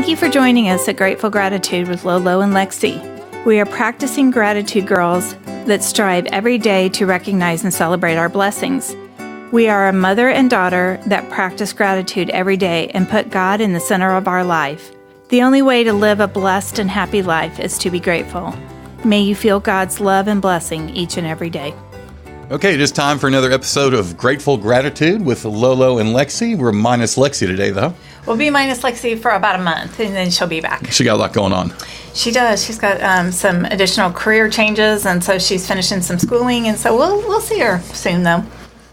Thank you for joining us at Grateful Gratitude with Lolo and Lexi. We are practicing gratitude girls that strive every day to recognize and celebrate our blessings. We are a mother and daughter that practice gratitude every day and put God in the center of our life. The only way to live a blessed and happy life is to be grateful. May you feel God's love and blessing each and every day. Okay, it is time for another episode of Grateful Gratitude with Lolo and Lexi. We're minus Lexi today, though. We'll be minus Lexi for about a month, and then she'll be back. She got a lot going on. She does. She's got some additional career changes, and so she's finishing some schooling, and so we'll see her soon, though.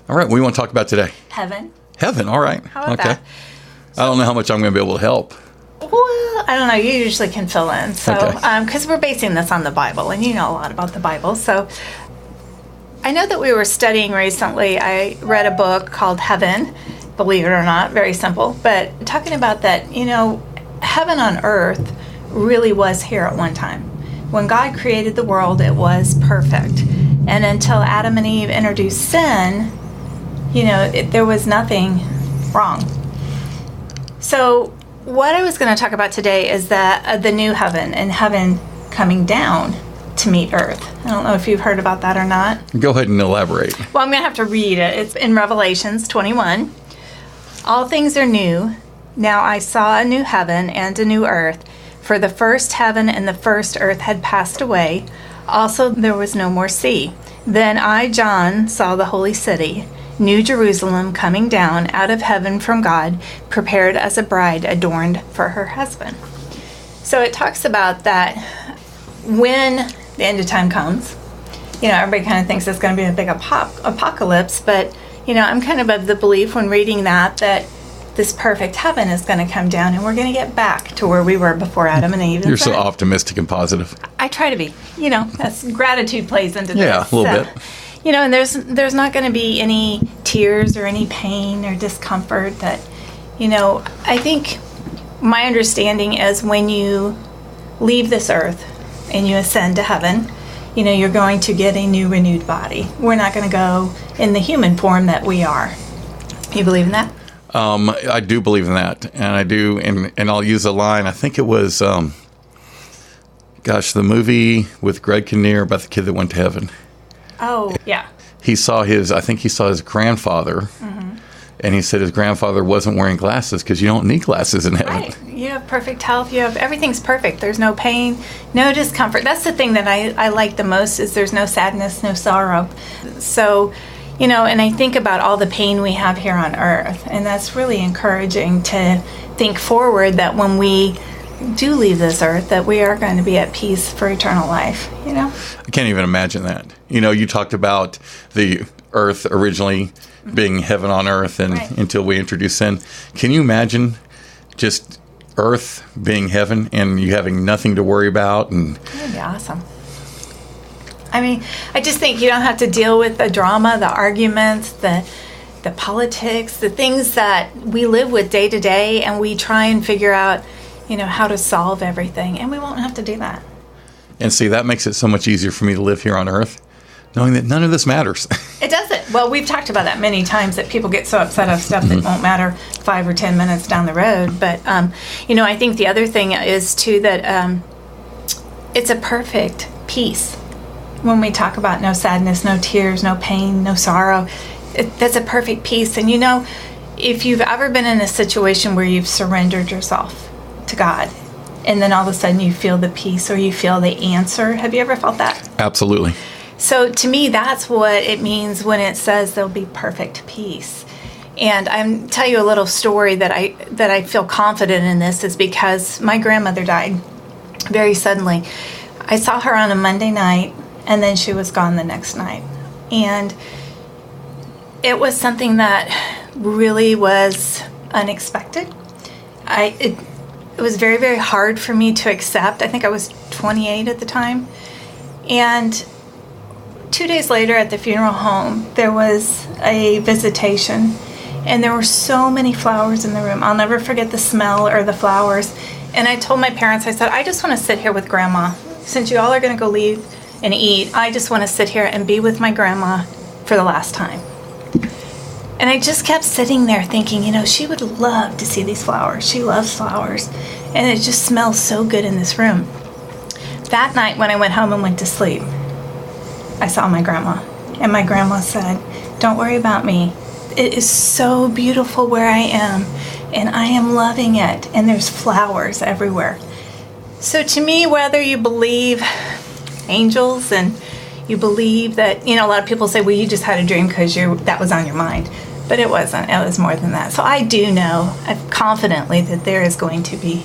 All right, what do you want to talk about today? Heaven. Heaven, all right. How about that? I don't know how much I'm going to be able to help. Well, I don't know. You usually can fill in. So, because we're basing this on the Bible, and you know a lot about the Bible. So, I know that we were studying recently. I read a book called Heaven, believe it or not, very simple, but talking about that, heaven on earth really was here at one time. When God created the world, it was perfect. And until Adam and Eve introduced sin, there was nothing wrong. So what I was going to talk about today is that the new heaven and heaven coming down to meet earth. I don't know if you've heard about that or not. Go ahead and elaborate. Well, I'm going to have to read it. It's in Revelations 21. All things are new. Now I saw a new heaven and a new earth, for the first heaven and the first earth had passed away. Also there was no more sea. Then I, John, saw the holy city, New Jerusalem, coming down out of heaven from God, prepared as a bride adorned for her husband. So it talks about that when the end of time comes, everybody kind of thinks it's going to be a big apocalypse, but I'm kind of the belief when reading that this perfect heaven is going to come down and we're going to get back to where we were before Adam and Eve. You're so optimistic and positive. I try to be. That's gratitude plays into this. Yeah, a little bit. And there's not going to be any tears or any pain or discomfort that, I think my understanding is when you leave this earth and you ascend to heaven, you're going to get a new renewed body. We're not going to go in the human form that we are. You believe in that? I do believe in that. And I do, and I'll use a line. I think it was, the movie with Greg Kinnear about the kid that went to heaven. Oh, yeah. He saw his grandfather. Mm-hmm. And he said his grandfather wasn't wearing glasses because you don't need glasses in heaven. Right. You have perfect health. Everything's perfect. There's no pain, no discomfort. That's the thing that I like the most is there's no sadness, no sorrow. So, and I think about all the pain we have here on earth. And that's really encouraging to think forward that when we do leave this earth, that we are going to be at peace for eternal life, I can't even imagine that. You talked about the earth originally being heaven on earth and right. Until we introduce sin. Can you imagine just earth being heaven and you having nothing to worry about? And that'd be awesome. I just think you don't have to deal with the drama, the arguments, the politics, the things that we live with day to day, and we try and figure out, how to solve everything, and we won't have to do that. And see, that makes it so much easier for me to live here on earth, knowing that none of this matters. It doesn't. Well, we've talked about that many times, that people get so upset of stuff that won't matter 5 or 10 minutes down the road. But, I think the other thing is, too, that it's a perfect peace. When we talk about no sadness, no tears, no pain, no sorrow, that's a perfect peace. And, if you've ever been in a situation where you've surrendered yourself to God, and then all of a sudden you feel the peace or you feel the answer, have you ever felt that? Absolutely. So to me, that's what it means when it says there'll be perfect peace. And I'm tell you a little story that I feel confident in this is because my grandmother died very suddenly. I saw her on a Monday night, and then she was gone the next night. And it was something that really was unexpected. It was very, very hard for me to accept. I think I was 28 at the time. And 2 days later at the funeral home, there was a visitation, and there were so many flowers in the room. I'll never forget the smell or the flowers. And I told my parents, I said, I just want to sit here with Grandma. Since you all are going to go leave and eat, I just want to sit here and be with my grandma for the last time. And I just kept sitting there thinking, she would love to see these flowers. She loves flowers. And it just smells so good in this room. That night when I went home and went to sleep, I saw my grandma. And my grandma said, "Don't worry about me. It is so beautiful where I am. And I am loving it. And there's flowers everywhere." So to me, whether you believe angels and you believe that, a lot of people say, well, you just had a dream because that was on your mind. But it wasn't. It was more than that. So I do know confidently that there is going to be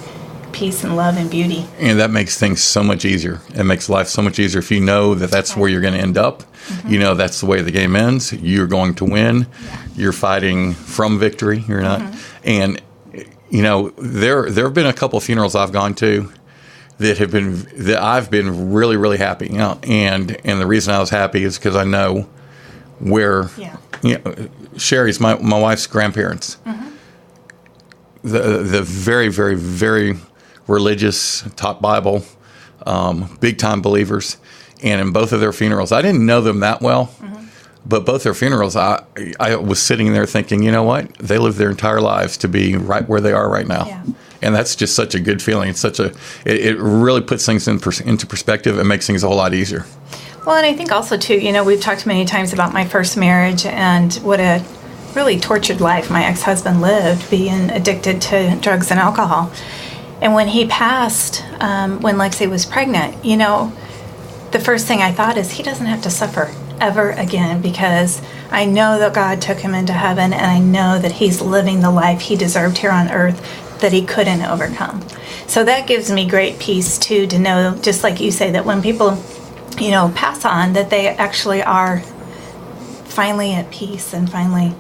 peace and love and beauty. And that makes things so much easier. It makes life so much easier if you know that that's where you're going to end up. Mm-hmm. That's the way the game ends. You're going to win. Yeah. You're fighting from victory. You're not. Mm-hmm. And, there have been a couple funerals I've gone to that I've been really, really happy. And the reason I was happy is because I know where, Sherry's my wife's grandparents. Mm-hmm. The very, very, very religious, taught Bible, big time believers. And in both of their funerals, I didn't know them that well, but both their funerals, I was sitting there thinking, you know what? They lived their entire lives to be right where they are right now. Yeah. And that's just such a good feeling. It's it really puts things into perspective and makes things a whole lot easier. Well, and I think also, too, we've talked many times about my first marriage and what a really tortured life my ex-husband lived, being addicted to drugs and alcohol. And when he passed, when Lexi was pregnant, the first thing I thought is he doesn't have to suffer ever again, because I know that God took him into heaven, and I know that he's living the life he deserved here on earth that he couldn't overcome. So that gives me great peace, too, to know, just like you say, that when people, pass on, that they actually are finally at peace and finally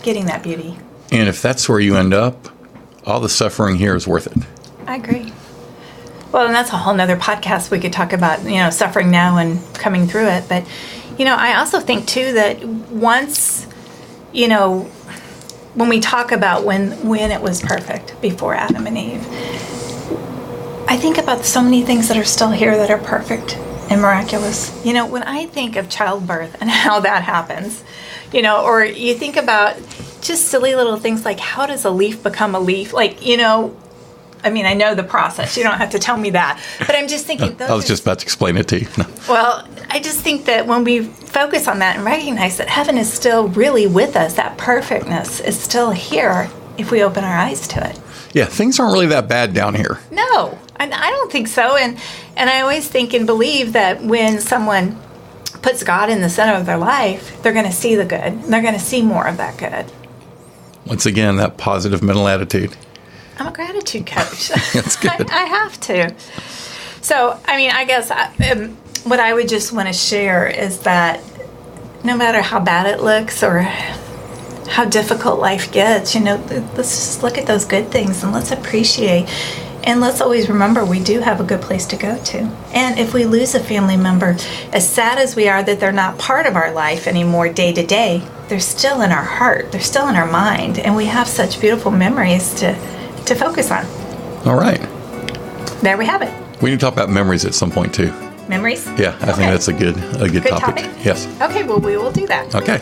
getting that beauty. And if that's where you end up, all the suffering here is worth it. I agree. Well, and that's a whole nother podcast we could talk about, suffering now and coming through it. But, I also think, too, that once, when we talk about when it was perfect before Adam and Eve, I think about so many things that are still here that are perfect and miraculous. When I think of childbirth and how that happens, or you think about just silly little things like, how does a leaf become a leaf? I know the process. You don't have to tell me that. But I'm just thinking... I was just about to explain it to you. No. Well, I just think that when we focus on that and recognize that heaven is still really with us, that perfectness is still here if we open our eyes to it. Yeah, things aren't really that bad down here. No, and I don't think so. And I always think and believe that when someone puts God in the center of their life, they're going to see the good. They're going to see more of that good. Once again, that positive mental attitude. I'm a gratitude coach. That's good. I have to. So, I guess what I would just want to share is that no matter how bad it looks or how difficult life gets, let's just look at those good things and let's appreciate. And let's always remember we do have a good place to go to. And if we lose a family member, as sad as we are that they're not part of our life anymore day to day, they're still in our heart. They're still in our mind. And we have such beautiful memories to focus on. All right. There we have it. We need to talk about memories at some point, too. Memories? Yeah, I think that's a good topic. Yes. Okay, well, we will do that. Okay.